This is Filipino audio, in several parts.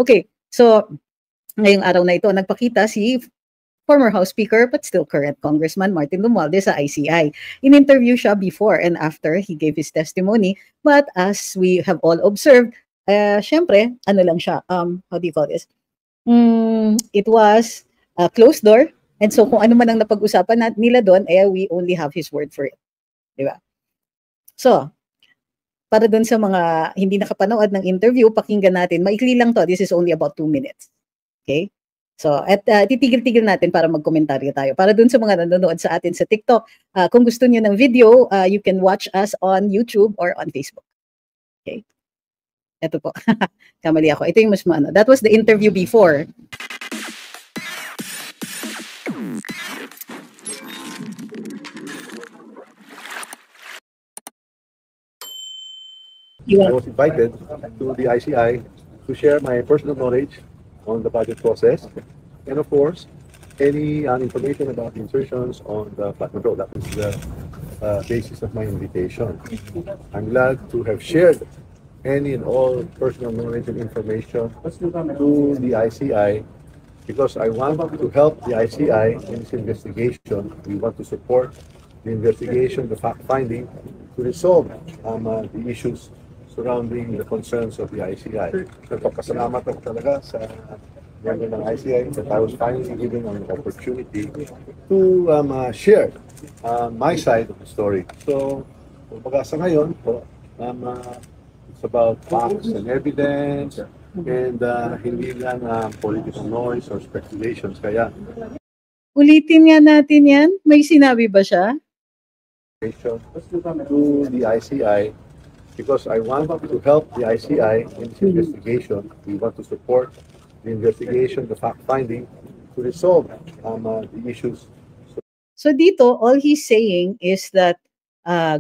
Okay, so ngayong araw na ito, nagpakita si former House Speaker but still current Congressman Martin Romualdez sa ICI. In-interview siya before and after he gave his testimony, but as we have all observed, syempre, ano lang siya, how do you call this? It was a closed door, and so kung ano man ang napag-usapan nila doon, we only have his word for it. Diba? So, para doon sa mga hindi nakapanood ng interview, pakinggan natin. Maikli lang to. This is only about 2 minutes. Okay? So, at titigil-tigil natin para magkomentaryo tayo. Para doon sa mga nanonood sa atin sa TikTok, kung gusto niyo ng video, you can watch us on YouTube or on Facebook. Okay? Ito po. Kamali ako. Ito yung mas maano. That was the interview before. I was invited to the ICI to share my personal knowledge on the budget process, and of course, any information about insertions on the flood control. That was the basis of my invitation. I'm glad to have shared any and all personal knowledge and information to the ICI because I want to help the ICI in its investigation. We want to support the investigation, the fact-finding, to resolve the issues surrounding the concerns of the ICI. Nagpapasalamat ako talaga sa member ng ICI that I was finally given an opportunity to share my side of the story. So, kumbaga sa ngayon po, it's about facts and evidence and hindi lang political noise or speculations. Kaya, ulitin nga natin yan. May sinabi ba siya? To the ICI, because I want to help the ICI in its investigation. We want to support the investigation, the fact-finding, to resolve the issues. So dito, all he's saying is that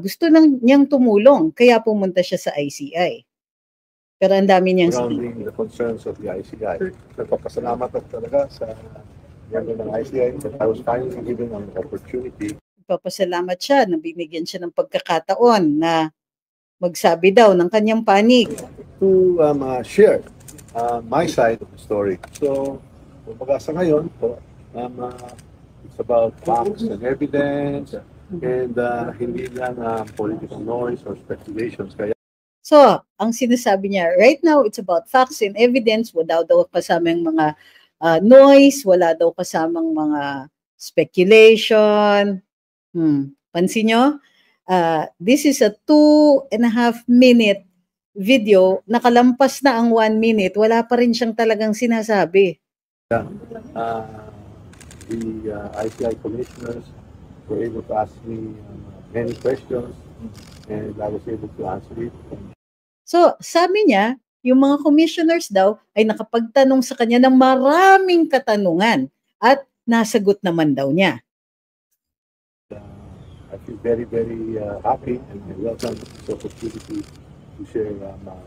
gusto niyang tumulong, kaya pumunta siya sa ICI. Pero ang dami niyang surrounding the concerns of the ICI. Nagpapasalamat ako talaga sa member ng ICI that I was finally given an opportunity. Nagpapasalamat siya na binigyan siya ng pagkakataon na magsabi daw ng kanyang panig. To share my side of the story. So, kumbaga sa ngayon po, it's about facts and evidence and hindi lang political noise or speculations. Kaya so, ang sinasabi niya, right now, it's about facts and evidence. Wala daw kasamang mga noise, wala daw kasamang mga speculation. Pansin nyo? This is a 2.5 minute video. Nakalampas na ang 1 minute. Wala pa rin siyang talagang sinasabi. The ICI commissioners were able to ask me many questions and I was able to answer it. So, sabi niya, yung mga commissioners daw ay nakapagtanong sa kanya ng maraming katanungan at nasagot naman daw niya. I feel very, very happy and welcome this opportunity to share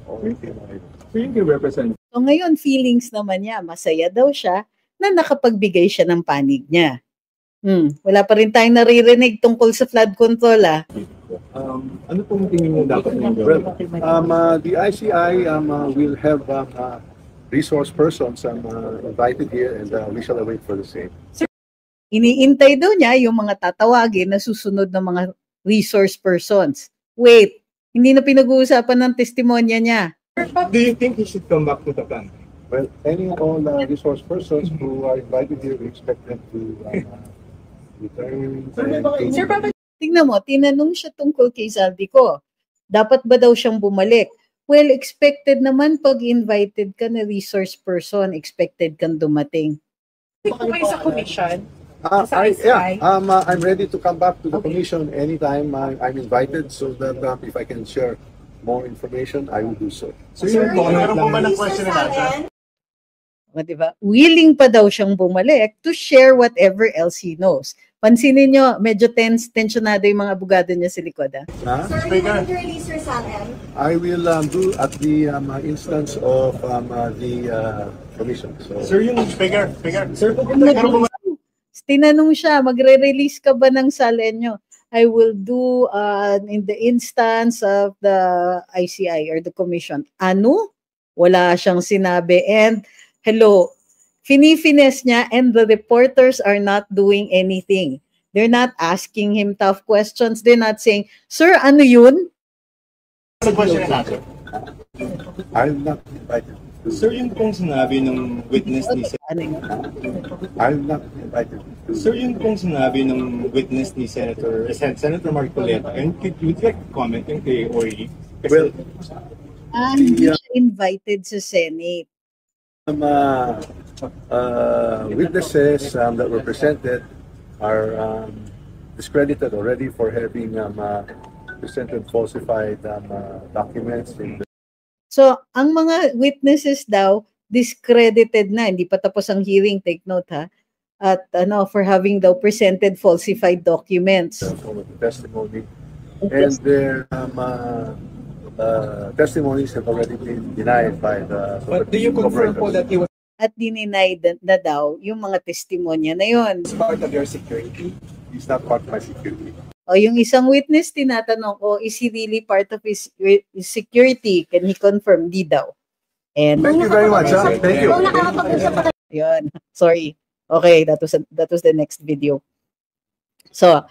all everything I know. So yun yung represent. So ngayon, feelings naman niya. Masaya daw siya na nakapagbigay siya ng panig niya. Wala pa rin tayong naririnig tungkol sa flood control. Ano pong tingin mo dapat niyong gawin? The ICI will have resource persons invited here and we shall await for the same. Iniintay daw niya yung mga tatawagin na susunod na mga resource persons. Wait, hindi na pinag-uusapan ng testimonya niya. Do you think he should come back to the country? Well, any and all resource persons who are invited here, we expect them to return. Tingnan mo, tinanong siya tungkol kay Zaldico. Dapat ba daw siyang bumalik? Well, expected naman pag invited ka na resource person, expected kang dumating. Kung kayo sa commission, I'm ready to come back to the commission anytime I'm invited so that if I can share more information, I will do so. So yung meron po ba ng question na natin? Diba? Willing pa daw siyang bumalik to share whatever else he knows. Pansinin nyo, medyo tensionado yung mga abogado niya sa likod. Sir, are you going to release your SALM? I will do at the instance of the commission. So, Sir, yung speaker. Sir, tinanong siya, magre-release ka ba ng SALN nyo? I will do in the instance of the ICI or the commission. Ano? Wala siyang sinabi. And hello, finifines niya and the reporters are not doing anything. They're not asking him tough questions. They're not saying, "Sir, ano yun?" Sa question na natin. I'm not invited. Sir, yung pong sinabi ng witness ni Ano yun? I'm not invited. Sir, yung pong sinabi ng witness ni Senator Marcoleta, and would you like to comment yung kay Ori? Well, Hindi siya invited sa Senate. Witnesses that were presented are discredited already for having presented falsified documents in the So, ang mga witnesses daw, discredited na. Hindi pa tapos ang hearing, take note ha. At for having daw presented falsified documents. form of testimony. And their testimonies have already been denied by the... But do you confirm po that he was At dininay na daw yung mga testimonya na yon. part of your security? He's not part of my security. O yung isang witness, tinatanong ko, is he really part of his security? Can he confirm? Di daw. And Thank you very much. Thank you. yun, sorry. Okay, that was the next video. So,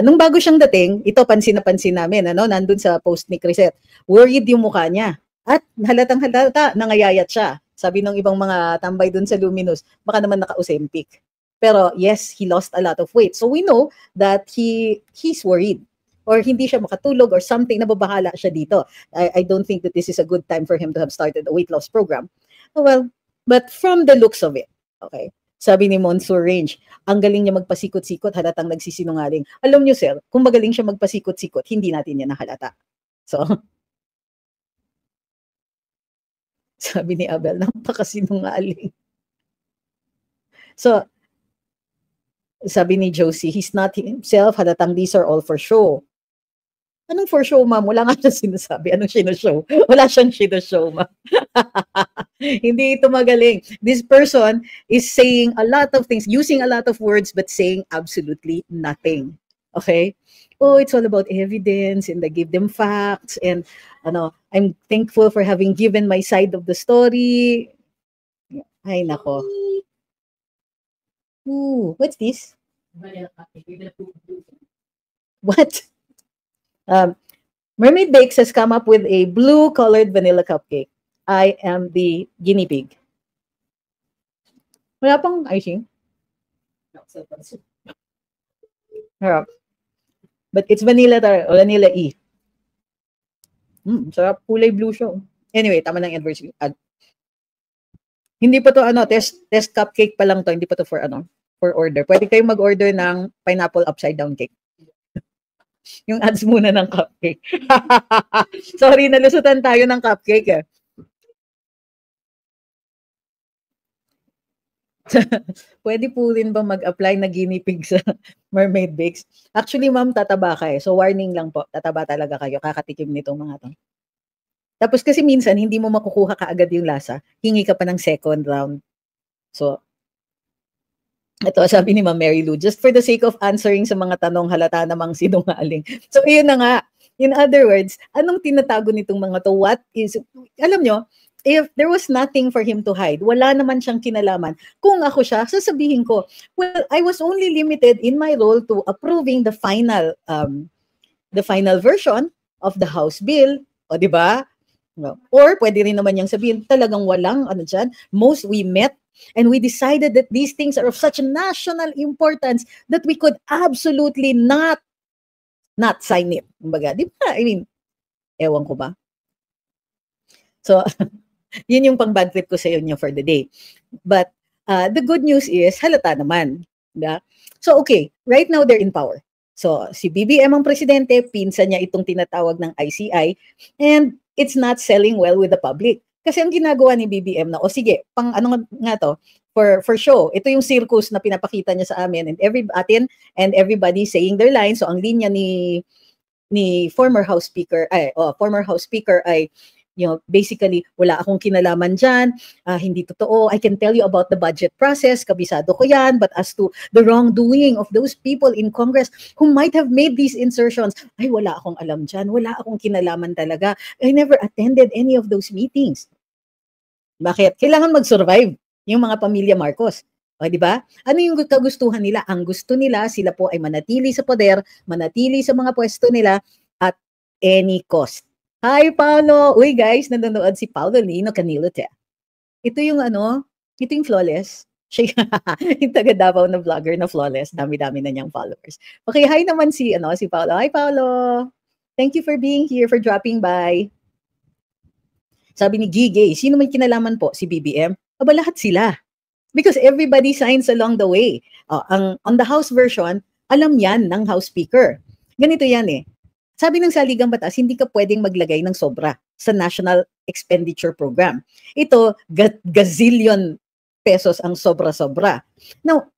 nung bago siyang dating, ito pansin na pansin namin, nandun sa post ni Crisette, worried yung mukha niya. At halatang halata, nangayayat siya. Sabi ng ibang mga tambay dun sa Luminous, baka naman naka-Ozempic. Pero yes, he lost a lot of weight. So we know that he's worried. Or hindi siya makatulog or something, nababahala siya dito. I don't think that this is a good time for him to have started a weight loss program. Well, but from the looks of it, okay, sabi ni Monsoor Range, ang galing niya magpasikot-sikot, halatang nagsisinungaling. Alam niyo sir, kung magaling siya magpasikot-sikot, hindi natin yan nahalata. So, sabi ni Abel, napakasinungaling. So, sabi ni Josie, he's not himself, halatang these are all for show. Anong for show, ma'am? Wala nga siyang sinasabi. Anong sino-show? Wala siyang sino-show, ma'am. Hindi ito magaling. This person is saying a lot of things, using a lot of words, but saying absolutely nothing. Okay? Oh, it's all about evidence, and I give them facts, and I'm thankful for having given my side of the story. Ay, nako. Ooh, what's this? What? Mermaid Bakes has come up with a blue-colored vanilla cupcake. I am the guinea pig. Wala pang icing. Harap. But it's vanilla vanilla E. Sarap. Kulay blue siya. Anyway, tama ng advertising. Hindi pa to test cupcake pa lang to, hindi pa to for order. Pwede kayong mag-order ng pineapple upside down cake. Yung ads muna ng cupcake. Sorry, nalusutan tayo ng cupcake eh. Pwede po rin ba mag-apply na guinea pig sa Mermaid Bakes? Actually, ma'am, tataba ka eh. So, warning lang po. Tataba talaga kayo. Kakatikim nitong mga to. Tapos kasi minsan, hindi mo makukuha kaagad yung lasa. Hingi ka pa ng second round. So, ito, sabi ni Ma'am Mary Lou, just for the sake of answering sa mga tanong, halata namang sinungaling. So, yun na nga. In other words, anong tinatago nitong mga to? Alam nyo, if there was nothing for him to hide, wala naman siyang kinalaman. Kung ako siya, sasabihin ko, well, I was only limited in my role to approving the final version of the House bill. O, di ba? No. Or pwede rin naman niyang sabihin, talagang walang dyan. Most we met and we decided that these things are of such national importance that we could absolutely not sign it. Kumbaga, di ba? I mean, ewan ko ba? So, yun yung pang bad trip ko sa inyo for the day. But the good news is, halata naman. Diba? So, okay, right now they're in power. So, si BBM ang presidente, pinsan niya itong tinatawag ng ICI, and it's not selling well with the public. Kasi ang ginagawa ni BBM na, sige, pang nga to, for show. Ito yung circus na pinapakita niya sa amin and everybody saying their lines. So, ang linya ni former House Speaker ay, basically, wala akong kinalaman dyan, hindi totoo, I can tell you about the budget process, kabisado ko yan, but as to the wrongdoing of those people in Congress who might have made these insertions, ay wala akong alam dyan, wala akong kinalaman talaga, I never attended any of those meetings. Bakit? Kailangan mag-survive yung mga pamilya Marcos. O, di ba? Ano yung kagustuhan nila? Ang gusto nila, sila po ay manatili sa poder, manatili sa mga pwesto nila at any cost. Hi, Paolo! Uy, guys, nanonood si Paolo Lino Canilote. Ito yung ito yung Flawless. Siya yung taga Davao na vlogger na Flawless. Dami-dami na niyang followers. Okay, hi naman si Paolo. Hi, Paolo! Thank you for being here, for dropping by. Sabi ni Gigay, sino may kinalaman po? Si BBM? Aba, lahat sila. Because everybody signs along the way. On the House version, alam yan ng House Speaker. Ganito yan eh. Sabi ng Saligang Batas, hindi ka pwedeng maglagay ng sobra sa National Expenditure Program. Ito, gazillion pesos ang sobra-sobra. Now,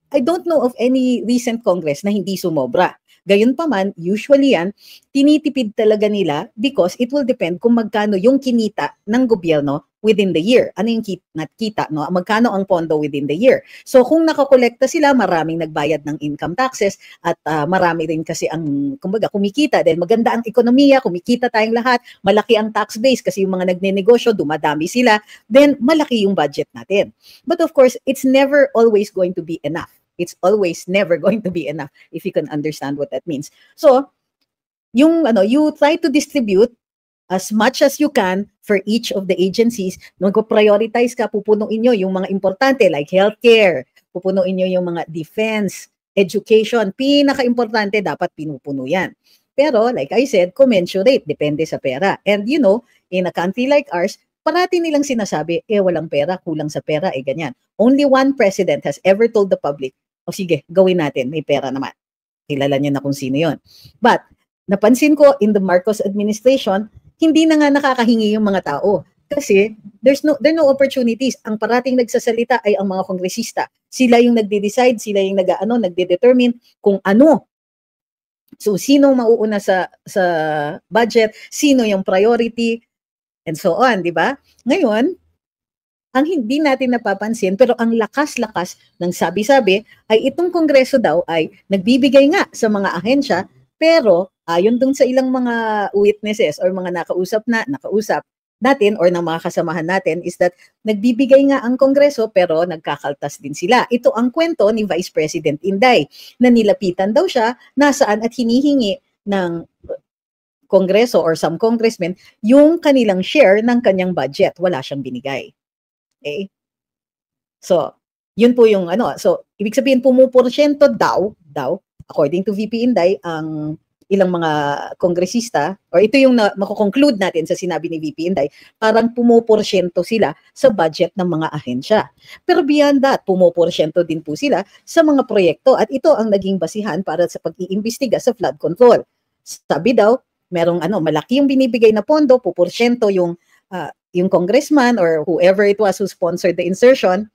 I don't know of any recent Congress na hindi sumobra. Gayunpaman, usually yan, tinitipid talaga nila because it will depend kung magkano yung kinita ng gobyerno within the year. Ano yung kita, no? Magkano ang pondo within the year. So kung nakakolekta sila, maraming nagbayad ng income taxes at marami rin kasi ang, kumbaga, kumikita. Dahil maganda ang ekonomiya, kumikita tayong lahat, malaki ang tax base kasi yung mga nagnenegosyo, dumadami sila, then malaki yung budget natin. But of course, it's never always going to be enough. It's always never going to be enough if you can understand what that means. So, you try to distribute as much as you can for each of the agencies. Mag-prioritize ka, pupunuin nyo yung mga importante like healthcare, pupunuin nyo yung mga defense, education, pinaka-importante dapat pinupuno yan. Pero like I said, commensurate, depende sa pera. And in a country like ours, parati nilang sinasabi, walang pera, kulang sa pera, ganyan. Only one president has ever told the public, sige, gawin natin, may pera naman. Kilala niyo na kung sino yon. But, napansin ko in the Marcos administration, hindi na nga nakakahingi yung mga tao. Kasi, there are no opportunities. Ang parating nagsasalita ay ang mga kongresista. Sila yung nagde-decide, sila yung nagde-determine kung ano. So, sino mauuna sa budget, sino yung priority, and so on, di ba? Ngayon, ang hindi natin napapansin, pero ang lakas-lakas ng sabi-sabi ay itong kongreso daw ay nagbibigay nga sa mga ahensya, pero ayon dun sa ilang mga witnesses or mga nakausap natin or ng mga kasamahan natin is that nagbibigay nga ang kongreso pero nagkakaltas din sila. Ito ang kwento ni Vice President Inday na nilapitan daw siya nasaan at hinihingi ng kongreso or some congressmen yung kanilang share ng kanyang budget. Wala siyang binigay. Okay? So, yun po yung So, ibig sabihin, pumuporsyento daw, according to VP Inday, ang ilang mga kongresista, or ito yung makukonclude natin sa sinabi ni VP Inday, parang pumuporsyento sila sa budget ng mga ahensya. Pero beyond that, pumuporsyento din po sila sa mga proyekto at ito ang naging basihan para sa pag-iimbestiga sa flood control. Sabi daw, merong malaki yung binibigay na pondo, puporsyento yung congressman or whoever it was who sponsored the insertion,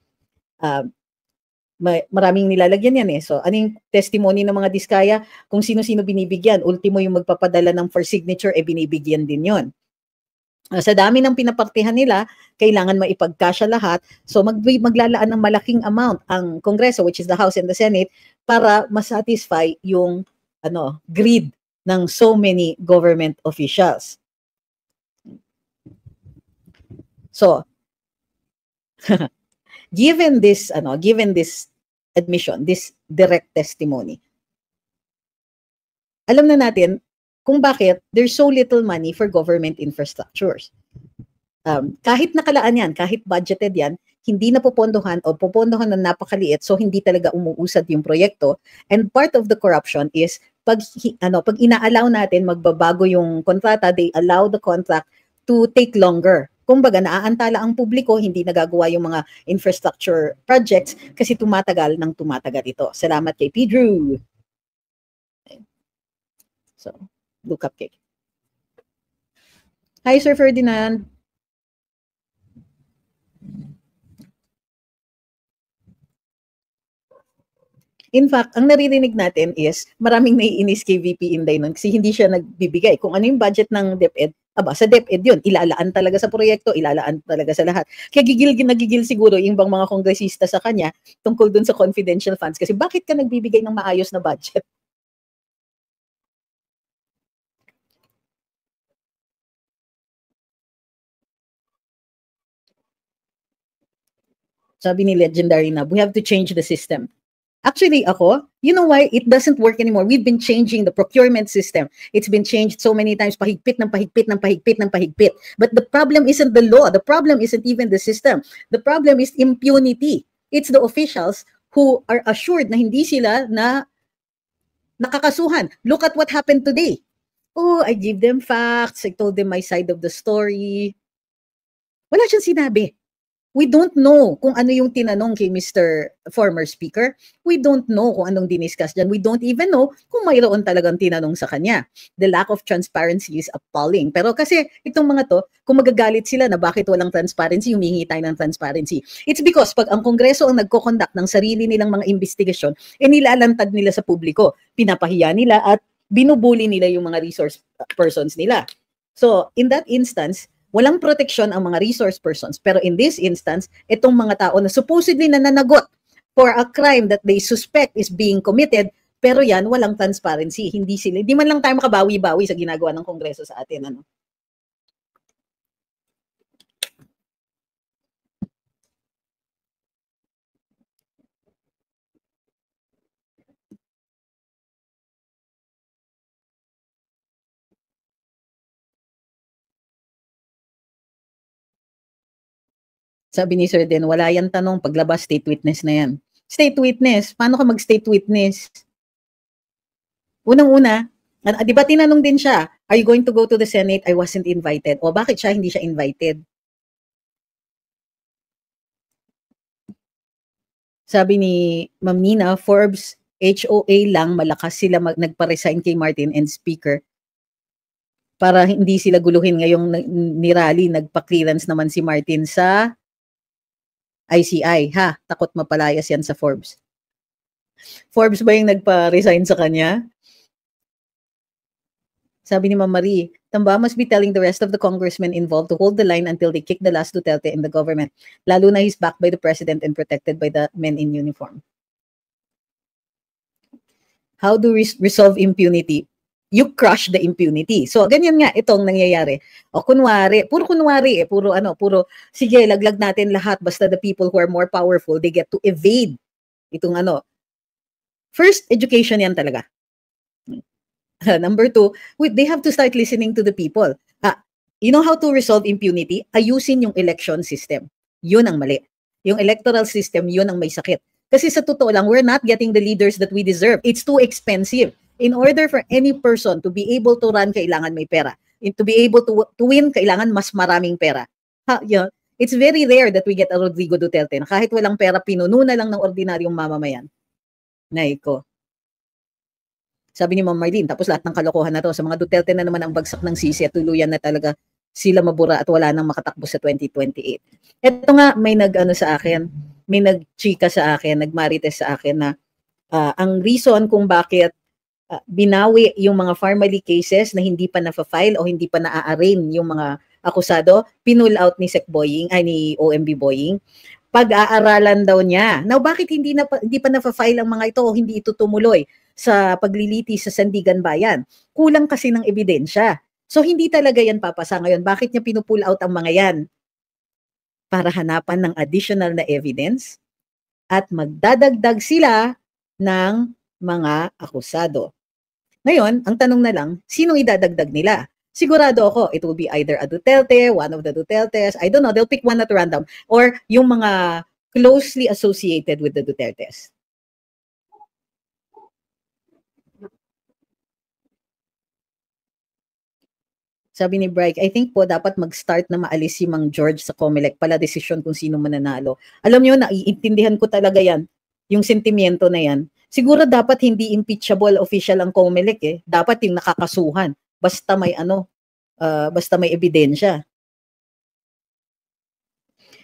maraming nilalagyan yan eh. So, ano yung testimony ng mga diskaya? Kung sino-sino binibigyan, ultimo yung magpapadala ng for signature, binibigyan din yon. Sa dami ng pinapartihan nila, kailangan maipagkasya lahat. So, maglalaan ng malaking amount ang Kongreso, which is the House and the Senate, para masatisfy yung greed ng so many government officials. So, given this admission, this direct testimony, alam na natin kung bakit there's so little money for government infrastructures. Kahit nakalaan yan, kahit budgeted yan, hindi na popondohan o popondohan na napakaliit, so hindi talaga umuusad yung proyekto. And part of the corruption is pag inaalaw natin magbabago yung kontrata, they allow the contract to take longer. Kumbaga, naaantala ang publiko, hindi nagagawa yung mga infrastructure projects kasi tumatagal ito. Salamat kay P. Drew. So, blue cupcake. Hi, Sir Ferdinand. In fact, ang naririnig natin is maraming naiinis kay VP Inday nun kasi hindi siya nagbibigay. Kung ano yung budget ng DepEd, sa DepEd yun, ilalaan talaga sa proyekto, ilalaan talaga sa lahat. Kaya nagigil siguro yung bang mga kongresista sa kanya tungkol dun sa confidential funds kasi bakit ka nagbibigay ng maayos na budget? Sabi ni Legendary Nab, we have to change the system. Actually, ako, you know why it doesn't work anymore? We've been changing the procurement system. It's been changed so many times, pahigpit ng pahigpit ng pahigpit ng pahigpit. But the problem isn't the law. The problem isn't even the system. The problem is impunity. It's the officials who are assured na hindi sila na nakakasuhan. Look at what happened today. Oh, I give them facts. I told them my side of the story. Wala siyang sinabi. We don't know kung ano yung tinanong kay Mr. Former Speaker. We don't know kung anong diniscuss dyan. We don't even know kung mayroon talagang tinanong sa kanya. The lack of transparency is appalling. Pero kasi itong mga to, kung magagalit sila na bakit walang transparency, humingi tayo ng transparency. It's because pag ang Kongreso ang nagko-conduct ng sarili nilang mga investigasyon, nilalantad nila sa publiko. Pinapahiya nila at binubuli nila yung mga resource persons nila. So, in that instance, walang proteksyon ang mga resource persons. Pero in this instance, itong mga tao na supposedly nananagot for a crime that they suspect is being committed, pero yan, walang transparency. Hindi man lang tayo makabawi-bawi sa ginagawa ng Kongreso sa atin. Ano? Sabi ni Sir Den, wala yan tanong, paglabas state witness na yan. State witness, paano ka mag-state witness? Unang-una, di ba tinanong din siya, are you going to go to the Senate? I wasn't invited. O bakit siya hindi siya invited? Sabi ni Ma'am Nina, Forbes, HOA lang, malakas sila nagpa-resign kay Martin and Speaker para hindi sila guluhin ngayong ni-rally, nagpa-clearance naman si Martin sa ICI. Ha, takot mapalayas yan sa Forbes. Forbes ba yung nagpa-resign sa kanya? Sabi ni Ma'am Marie, Tamba must be telling the rest of the congressmen involved to hold the line until they kick the last Duterte in the government. Lalo na he's backed by the president and protected by the men in uniform. How do we resolve impunity? You crush the impunity. So, ganyan nga itong nangyayari. O kunwari, puro sige, laglag natin lahat, basta the people who are more powerful, they get to evade itong ano. First, education yan talaga. Number two, they have to start listening to the people. You know how to resolve impunity? Ayusin yung election system. Yun ang mali. Yung electoral system, yun ang may sakit. Kasi sa totoo lang, we're not getting the leaders that we deserve. It's too expensive. In order for any person to be able to run, kailangan may pera. To be able to win, kailangan mas maraming pera. It's very rare that we get a Rodrigo Duterte na kahit walang pera, pinuno na lang ng ordinaryong mamamayan. Naiko. Sabi ni Ma'am Marlene, tapos lahat ng kalokohan na to, sa mga Duterte na naman ang bagsak ng sisi at tuluyan na talaga sila mabura at wala nang makatakbo sa 2028. Ito nga, may sa akin, may nagchika sa akin, nagmarites sa akin na ang reason kung bakit binawi yung mga family cases na hindi pa na-file o hindi pa na-arraign yung mga akusado, pinull out ni Sec Boying, ni OMB Boying, pag-aaralan daw niya. Now, bakit hindi pa na-file ang mga ito o hindi ito tumuloy sa pagliliti sa Sandigan Bayan? Kulang kasi ng ebidensya. So, hindi talaga yan papasa ngayon. Bakit niya pinupull out ang mga yan? Para hanapan ng additional na evidence at magdadagdag sila ng mga akusado. Ngayon, ang tanong na lang, sinong idadagdag nila? Sigurado ako, it will be either a Duterte, one of the Dutertes, I don't know, they'll pick one at random, or yung mga closely associated with the Dutertes. Sabi ni Bryke, I think po dapat mag-start na maalis si Mang George sa COMELEC pala desisyon kung sino mananalo. Alam niyo, naiintindihan ko talaga yan, yung sentimiento na yan. Siguro dapat hindi impeachable official ang COMELEC eh. Dapat yung nakakasuhan. Basta may basta may ebidensya.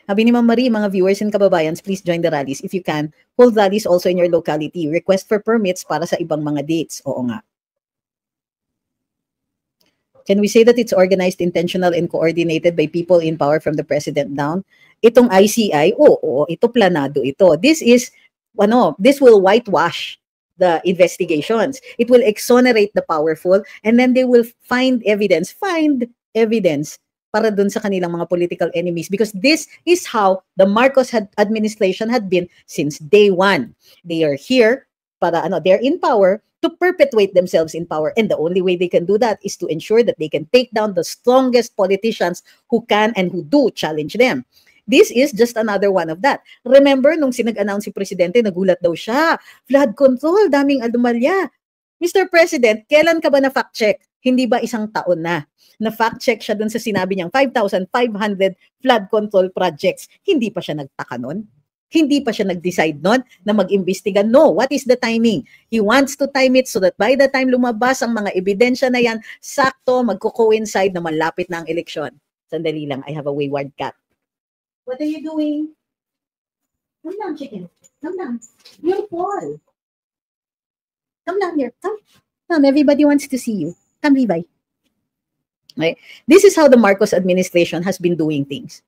Sabi ni Ma'am Marie, mga viewers and kababayans, please join the rallies. If you can, hold rallies also in your locality. Request for permits para sa ibang mga dates. Oo nga. Can we say that it's organized, intentional, and coordinated by people in power from the president down? Itong ICI, oo, ito planado ito. This will whitewash the investigations. It will exonerate the powerful, and then they will find evidence para dun sa kanilang mga political enemies, because this is how the Marcos administration had been since day one. They are here para they're in power to perpetuate themselves in power, and the only way they can do that is to ensure that they can take down the strongest politicians who can and who do challenge them. This is just another one of that. Remember, nung sinag-announce si Presidente, nagulat daw siya. Flood control, daming anomalya. Mr. President, kailan ka ba na-fact check? Hindi ba isang taon na? Na-fact check siya dun sa sinabi niyang 5,500 flood control projects. Hindi pa siya nagtaka nun? Hindi pa siya nag-decide nun na mag-imbestiga. No, what is the timing? He wants to time it so that by the time lumabas ang mga ebidensya na yan, sakto magko-coincide na malapit na ang eleksyon. Sandali lang, I have a wayward cat. What are you doing? Come down, chicken. Come down. You'll fall. Come down here. Come. Come, everybody wants to see you. Come, Levi. Okay. This is how the Marcos administration has been doing things.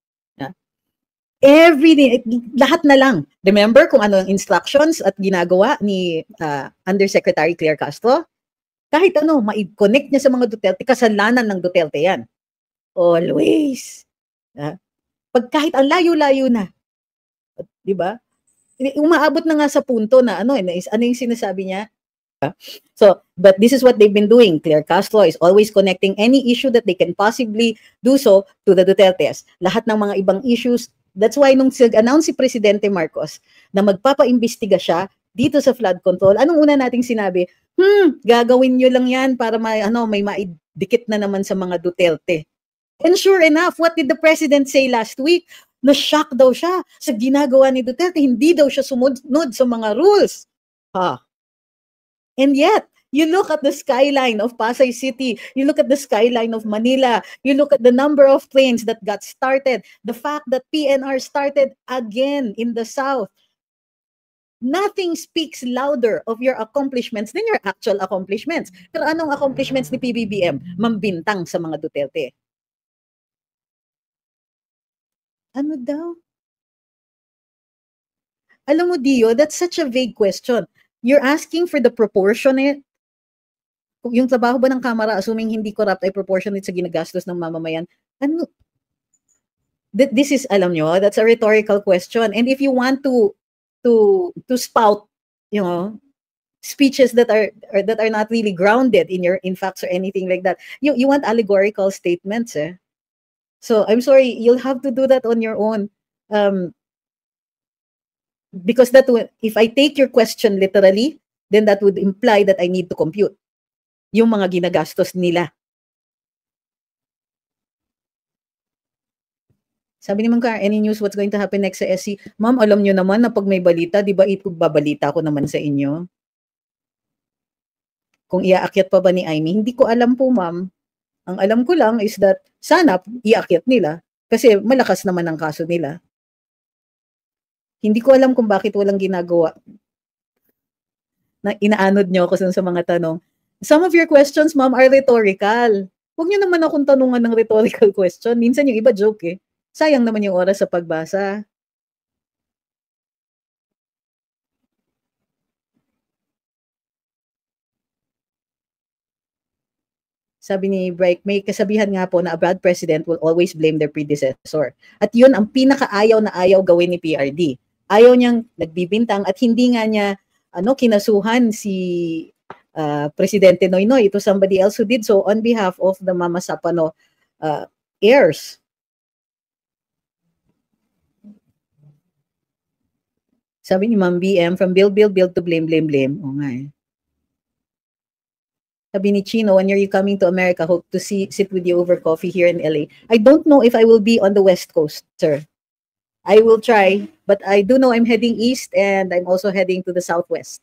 Everything, lahat na lang. Remember kung ano ang instructions at ginagawa ni Undersecretary Claire Castro? Kahit ano, ma-connect niya sa mga Duterte, kasalanan ng Duterte yan. Always. Pag kahit ang layo-layo na. Diba? Umaabot na nga sa punto na ano yung sinasabi niya? So, but this is what they've been doing. Claire Castro is always connecting any issue that they can possibly do so to the Dutertes. Lahat ng mga ibang issues. That's why nung announce si Presidente Marcos na magpapaimbestiga siya dito sa flood control, anong una nating sinabi? Gagawin nyo lang yan para may maidikit na naman sa mga Duterte. And sure enough, what did the President say last week? Na-shock daw siya sa ginagawa ni Duterte. Hindi daw siya sumunod sa mga rules. And yet, you look at the skyline of Pasay City, you look at the skyline of Manila, you look at the number of planes that got started, the fact that PNR started again in the South. Nothing speaks louder of your accomplishments than your actual accomplishments. Pero anong accomplishments ni PBBM? Mambintang sa mga Duterte. Ano daw? Alam mo, Dio, that's such a vague question. You're asking for the proportionate. Yung trabaho ba ng Kamara, assuming hindi corrupt, ay proportionate sa ginagastos ng mamamayan? Ano? This is, alam nyo, that's a rhetorical question. And if you want to spout, speeches that are not really grounded in facts or anything like that, you want allegorical statements, eh? So I'm sorry, you'll have to do that on your own. Because if I take your question literally, then that would imply that I need to compute yung mga ginagastos nila. Sabi ni Ma'am Car, any news what's going to happen next sa SC? Ma'am, alam nyo naman na pag may balita, di ba ipababalita ko naman sa inyo? Kung iaakyat pa ba ni Amy? Hindi ko alam po, ma'am. Ang alam ko lang is that sana iakyat nila kasi malakas naman ang kaso nila. Hindi ko alam kung bakit walang ginagawa. Na inaanod nyo ako sa mga tanong. Some of your questions, ma'am, are rhetorical. Huwag nyo naman akong tanungan ng rhetorical question. Minsan yung iba joke eh. Sayang naman yung oras sa pagbasa. Sabi ni Bright, may kasabihan nga po na a bad president will always blame their predecessor. At yun ang pinakaayaw na ayaw gawin ni PRD. Ayaw niyang nagbibintang at hindi nga niya kinasuhan si Presidente Noynoy. Ito somebody else who did so on behalf of the Mama Sapano heirs. Sabi ni Ma'am BM, from build to blame. O nga eh. Sabi ni Chino, when are you coming to America? Hope to sit with you over coffee here in LA. I don't know if I will be on the West Coast, sir. I will try, but I do know I'm heading east and I'm also heading to the Southwest.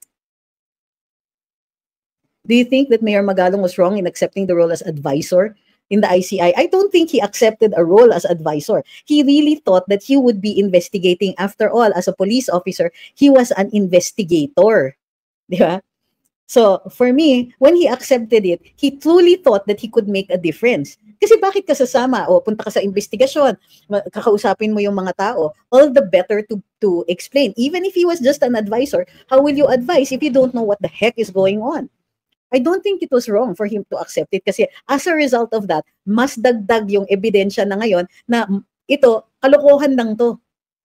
Do you think that Mayor Magalong was wrong in accepting the role as advisor in the ICI? I don't think he accepted a role as advisor. He really thought that he would be investigating. After all, as a police officer, he was an investigator. Diba? So, for me, when he accepted it, he truly thought that he could make a difference. Kasi bakit ka sasama? O punta ka sa investigasyon, kakausapin mo yung mga tao, all the better to explain. Even if he was just an advisor, how will you advise if you don't know what the heck is going on? I don't think it was wrong for him to accept it kasi as a result of that, mas dagdag yung ebidensya na ngayon na ito, kalokohan lang to.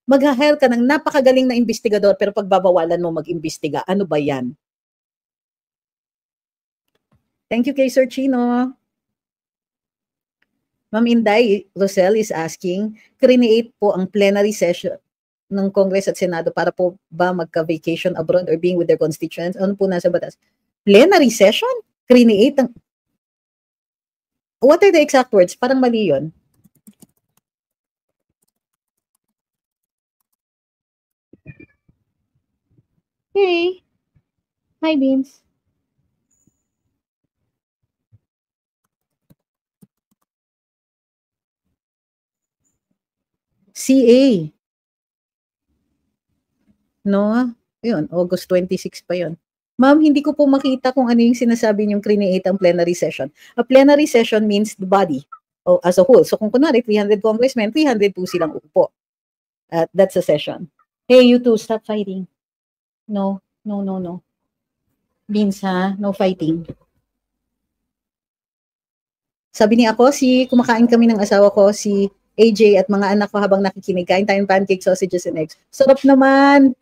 Mag-hire ka ng napakagaling na investigador pero pagbabawalan mo mag-imbestiga. Ano ba yan? Thank you kay Sir Chino. Ma'am Inday Rosel is asking, create po ang plenary session ng Congress at Senado para po ba magka-vacation abroad or being with their constituents? Ano po nasa batas? Plenary session? Create ang... What are the exact words? Parang mali yun. Hey. Hi, Beans. CA. No? Yun, August 26 pa yun. Ma'am, hindi ko po makita kung ano yung sinasabi niyong create ang plenary session. A plenary session means the body as a whole. So kung kunwari, 300 congressmen, 300 po silang upo. That's a session. Hey, you two, stop fighting. No. Beans, ha? No fighting. Sabi ni ako, kumakain kami ng asawa ko, si AJ at mga anak ko habang nakikinig. Kain tayong pancake, sausages, and eggs. Sarap naman!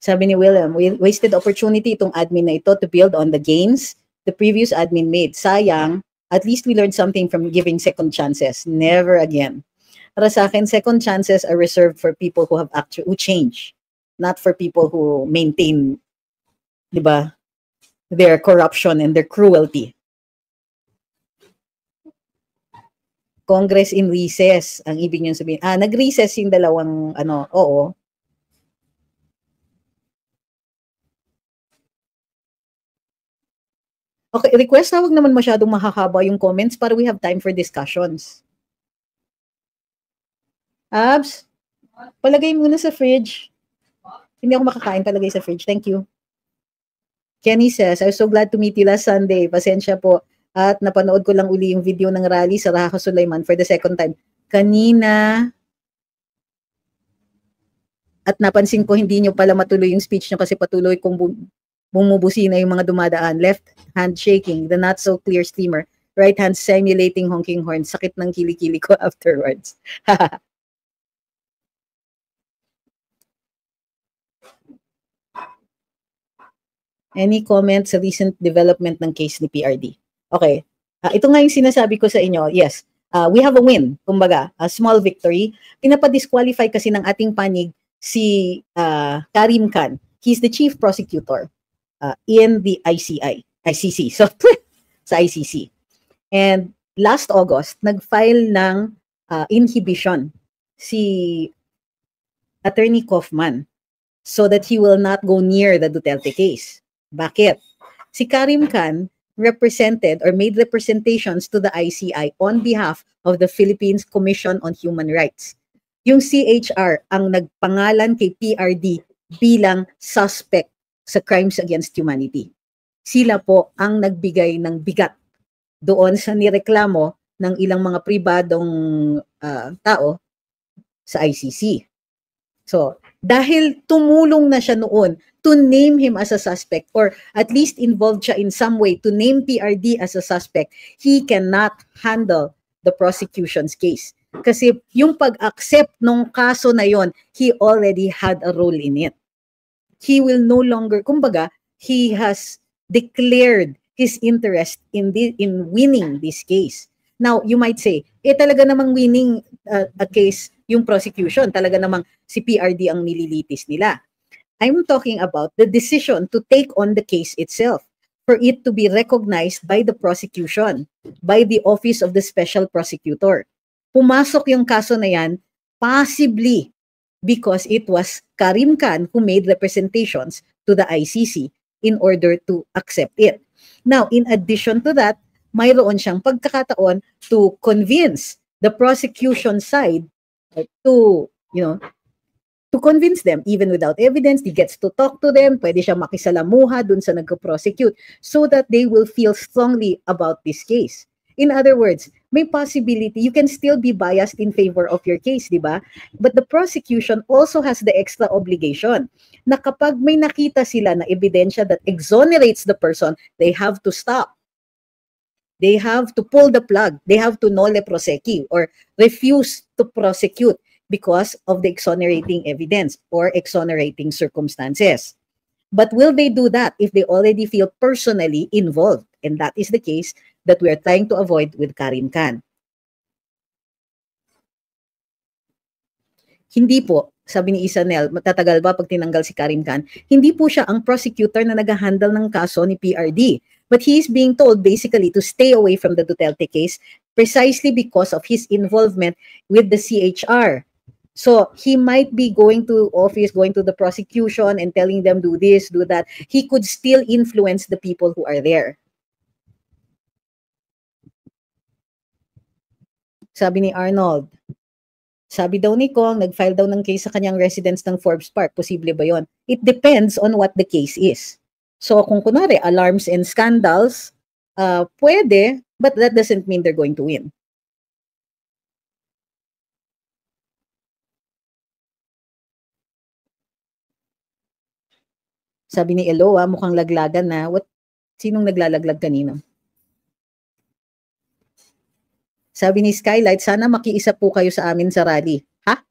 Sabi ni William, wasted opportunity itong admin na ito to build on the gains the previous admin made. Sayang, at least we learned something from giving second chances. Never again. Para sa akin, second chances are reserved for people who change, not for people who maintain, di ba, their corruption and their cruelty. Congress in recess, ang ibig niyong sabihin. Nag-recess yung dalawang, oo. Okay, request na wag naman masyadong mahahaba yung comments para we have time for discussions. Abs, palagay muna sa fridge. Hindi ako makakain, palagay sa fridge. Thank you. Kenny says, I was so glad to meet you last Sunday. Pasensya po. At napanood ko lang uli yung video ng rally sa Raha Sulaiman for the second time. Kanina. At napansin ko hindi nyo pala matuloy yung speech nyo kasi patuloy kong bumubusina yung mga dumadaan. Left hand shaking, the not so clear steamer. Right hand simulating honking horn. Sakit ng kilikili ko afterwards. Any comment sa recent development ng case ni PRD? Okay. Ito nga yung sinasabi ko sa inyo. Yes, we have a win. Kumbaga, a small victory. Pinapa-disqualify kasi ng ating panig si Karim Khan. He's the chief prosecutor in the ICC. So, sa ICC. And last August, nag-file ng inhibition si Attorney Kaufman so that he will not go near the Duterte case. Bakit? Si Karim Khan represented or made representations to the ICI on behalf of the Philippines Commission on Human Rights. Yung CHR ang nagpangalan kay PRD bilang suspect sa crimes against humanity. Sila po ang nagbigay ng bigat doon sa nireklamo ng ilang mga pribadong tao sa ICC. So, dahil tumulong na siya noon to name him as a suspect or at least involved siya in some way to name PRD as a suspect, he cannot handle the prosecution's case. Kasi yung pag-accept ng kaso na yon, he already had a role in it. He will no longer, kumbaga, he has declared his interest in winning this case. Now, you might say, talaga namang winning a case yung prosecution, talaga namang si PRD ang nililitis nila. I'm talking about the decision to take on the case itself, for it to be recognized by the prosecution, by the Office of the Special Prosecutor. Pumasok yung kaso na yan, possibly because it was Karim Khan who made representations to the ICC in order to accept it. Now, in addition to that, mayroon siyang pagkakataon to convince the prosecution side to convince them, even without evidence, he gets to talk to them, pwede siya makisalamuha dun sa nagko-prosecute so that they will feel strongly about this case. In other words, may possibility, you can still be biased in favor of your case, di ba? But the prosecution also has the extra obligation na kapag may nakita sila na ebidensya that exonerates the person, they have to stop. They have to pull the plug. They have to nolle prosequi or refuse to prosecute because of the exonerating evidence or exonerating circumstances. But will they do that if they already feel personally involved? And that is the case that we are trying to avoid with Karim Khan. Hindi po, sabi ni Isanel, matatagal ba pag tinanggal si Karim Khan? Hindi po siya ang prosecutor na nag-handle ng kaso ni PRD. But he is being told basically to stay away from the Duterte case precisely because of his involvement with the CHR. So he might be going to office, going to the prosecution and telling them do this, do that. He could still influence the people who are there. Sabi ni Arnold, sabi daw ni Kong, nag-file daw ng case sa kanyang residence ng Forbes Park. Posible ba yon? It depends on what the case is. So kung kunwari, alarms and scandals, pwede, but that doesn't mean they're going to win. Sabi ni Eloa, mukhang laglagan na. Sinong naglalaglag kanina? Sabi ni Skylight, sana makiisa po kayo sa amin sa rally. Ha?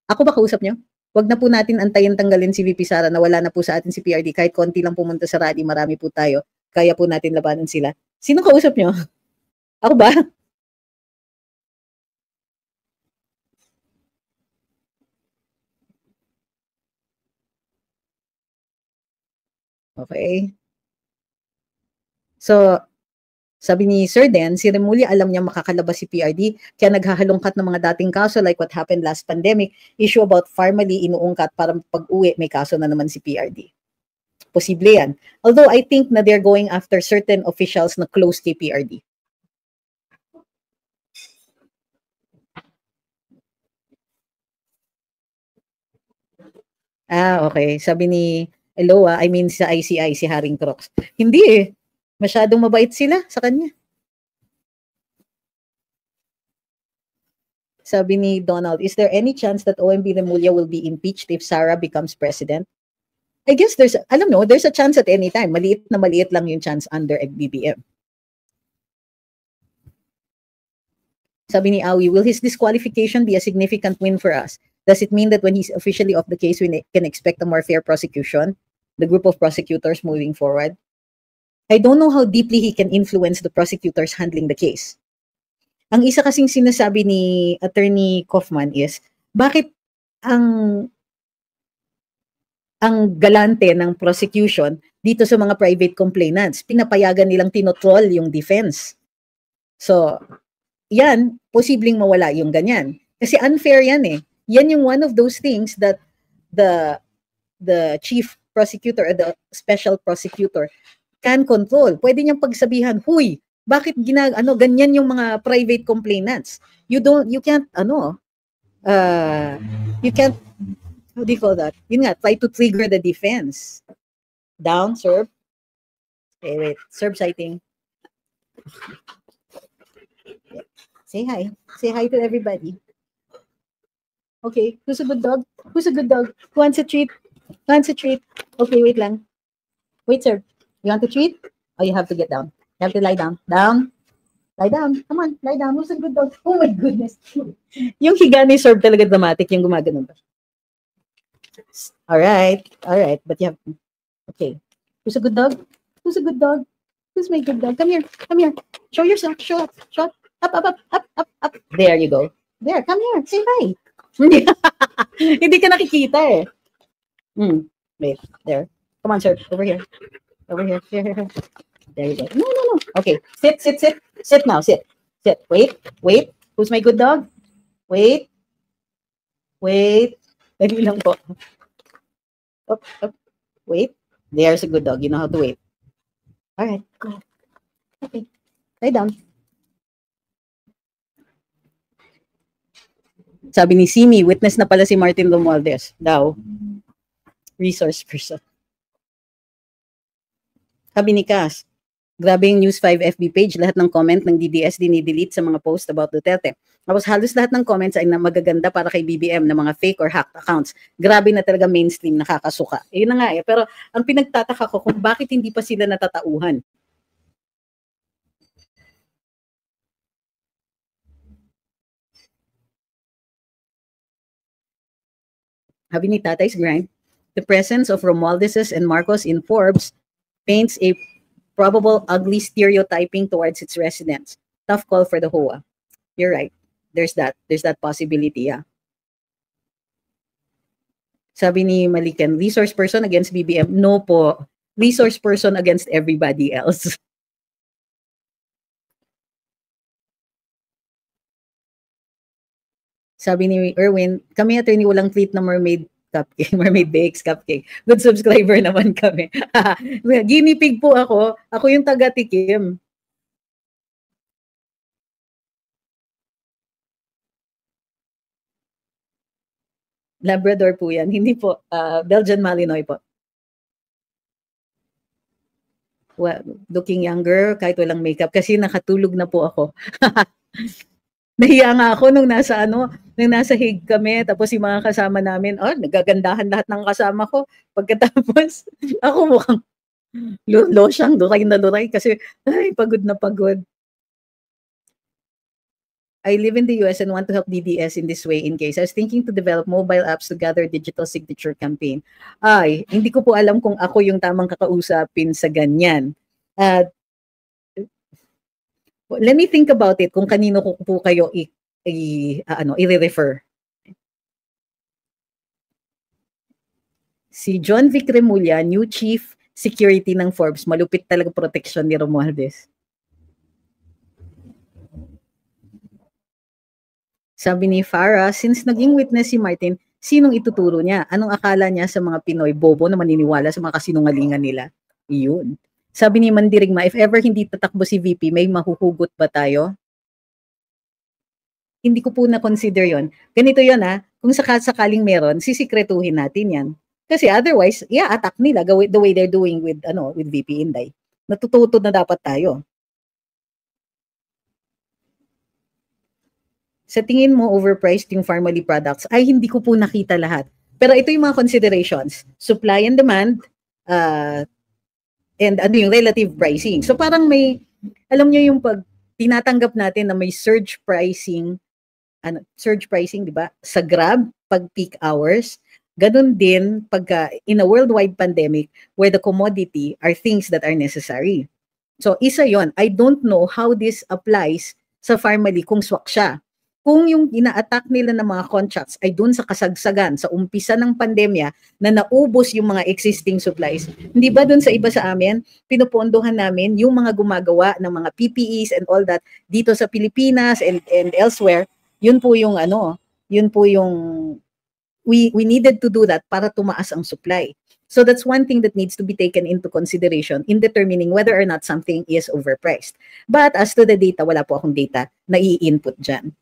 Ako ba kausap nyo? Huwag na po natin antayin tanggalin si VP Sara na wala na po sa atin si PRD. Kahit konti lang pumunta sa rally, marami po tayo. Kaya po natin labanan sila. Sino kausap nyo? Ako ba? Okay. So, sabi ni Sir Den, si Remulla alam niya makakalabas si PRD, kaya naghahalongkat ng mga dating kaso like what happened last pandemic, issue about Pharmally inuungkat para pag-uwi may kaso na naman si PRD. Posible yan. Although I think na they're going after certain officials na close kay PRD. Okay. Sabi ni Eloa, I mean sa ICI, si Haring Crocs. Hindi eh. Masyadong mabait sila sa kanya. Sabi ni Donald, is there any chance that OMB Remulla will be impeached if Sara becomes president? I guess there's a chance at any time. Maliit na maliit lang yung chance under BBM. Sabi ni Awi, will his disqualification be a significant win for us? Does it mean that when he's officially off the case, we can expect a more fair prosecution? The group of prosecutors moving forward? I don't know how deeply he can influence the prosecutors handling the case. Ang isa kasing sinasabi ni Attorney Kaufman is, bakit ang galante ng prosecution dito sa mga private complainants, pinapayagan nilang tinotroll yung defense. So, yan, posibleng mawala yung ganyan. Kasi unfair yan eh. Yan yung one of those things that the chief prosecutor or the special prosecutor can control. Pwede niyang pagsabihan, huy, bakit ganyan yung mga private complainants? You can't, how do you call that? Yun nga, try to trigger the defense. Down, serve. Okay, wait, serve citing. Say hi. Say hi to everybody. Okay, who's a good dog? Who's a good dog? Who wants a treat? Who wants a treat? Okay, wait lang. Wait, sir. You want a treat? Oh, you have to get down. You have to lie down. Down. Lie down. Come on, lie down. Who's a good dog? Oh my goodness. Yung higa ni Serb talaga dramatic, yung gumagano ba? All right. But you have, okay. Who's a good dog? Who's a good dog? Who's my good dog? Come here. Come here. Show yourself. Show up. Show up. Up. There you go. There, come here. Say hi. Hindi ka nakikita eh. Wait, there. Come on, sir. Over here. Over here. Here. There you go. No. Okay. Sit. Sit now. Sit. Wait. Who's my good dog? Wait. Dali lang po. Up. Wait. There's a good dog. You know how to wait. All right. Go. Okay. Lie down. Sabi ni Simi, witness na pala si Martin Romualdez daw. Resource person. Sabi ni Cass, Grabe yung News 5 FB page, lahat ng comment ng DDS dinidelete sa mga post about Duterte. Tapos halos lahat ng comments ay na magaganda para kay BBM na mga fake or hacked accounts. Grabe na talaga mainstream, nakakasuka. Yun na nga eh. Pero ang pinagtataka ko kung bakit hindi pa sila natatauhan. Sabi ni Tatay's Grind, the presence of Romualdez's and Marcos in Forbes paints a probable ugly stereotyping towards its residents. Tough call for the HOA. You're right. There's that possibility, yeah. Sabi ni Malikan, resource person against BBM. No po. Resource person against everybody else. Sabi ni Erwin, kami attorney walang tweet na mermaid cupcake, mermaid bakes cupcake. Good subscriber naman kami. Guinea pig po ako. Ako yung taga-tikim. Labrador po yan. Hindi po. Belgian Malinois po. Well, looking younger, kahit walang makeup. Kasi nakatulog na po ako. Nahiya nga ako nung nasa Hague kami, tapos yung mga kasama namin, nagagandahan lahat ng kasama ko. Pagkatapos, ako mukhang losyang, luray na luray kasi, pagod na pagod. I live in the US and want to help DDS in this way in case. I was thinking to develop mobile apps to gather digital signature campaign. Hindi ko po alam kung ako yung tamang kakausapin sa ganyan. Let me think about it kung kanino ko po kayo i-refer. Si John Vic Remulla, new chief security ng Forbes, malupit talaga protection ni Romualdez. Sabi ni Farah, since naging witness si Martin, sinong ituturo niya? Anong akala niya sa mga Pinoy bobo na maniniwala sa mga kasinungalingan nila? Iyon. Sabi ni Mandirigma, if ever hindi tatakbo si VP, may mahuhugot ba tayo? Hindi ko po na-consider yon. Ganito yon kung sakaling meron, sisikretuhin natin yan. Kasi otherwise, attack nila the way they're doing with VP Inday. Natututo na dapat tayo. Sa tingin mo, overpriced yung Farmally products? Ay, hindi ko po nakita lahat. Pero ito yung mga considerations. Supply and demand, and yung relative pricing. So parang alam niyo yung pag tinatanggap natin na may surge pricing, di ba? Sa Grab, pag peak hours, ganun din pagka in a worldwide pandemic where the commodity are things that are necessary. So isa yon. I don't know how this applies sa Farmally kung swak siya. Kung yung ina-attack nila ng mga contracts ay dun sa kasagsagan, sa umpisa ng pandemya na naubos yung mga existing supplies, hindi ba dun sa iba sa amin, pinupondohan namin yung mga gumagawa ng mga PPEs and all that dito sa Pilipinas and elsewhere, yun po yung we needed to do that para tumaas ang supply. So that's one thing that needs to be taken into consideration in determining whether or not something is overpriced. But as to the data, wala po akong data na i-input dyan.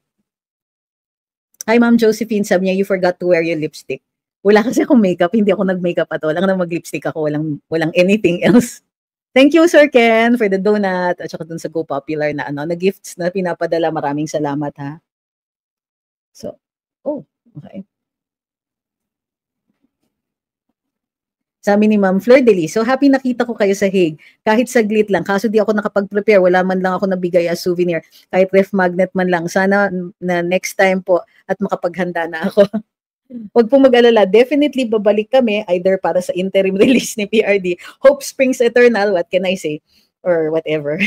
Hi, Ma'am Josephine, sabi niya, you forgot to wear your lipstick. Wala kasi akong makeup, hindi ako nag-makeup at all. Lang na mag-lipstick ako, walang anything else. Thank you, Sir Ken, for the donut at saka dun sa Go Popular na gifts na pinapadala. Maraming salamat, ha. So, okay. Sabi ni Ma'am Fleur Delis, so happy nakita ko kayo sa Hague. Kahit saglit lang, kaso di ako nakapag-prepare. Wala man lang ako nabigay as souvenir. Kahit ref magnet man lang. Sana na next time po at makapaghanda na ako. Huwag pong mag-alala. Definitely babalik kami either para sa interim release ni PRD. Hope springs eternal. What can I say? Or whatever.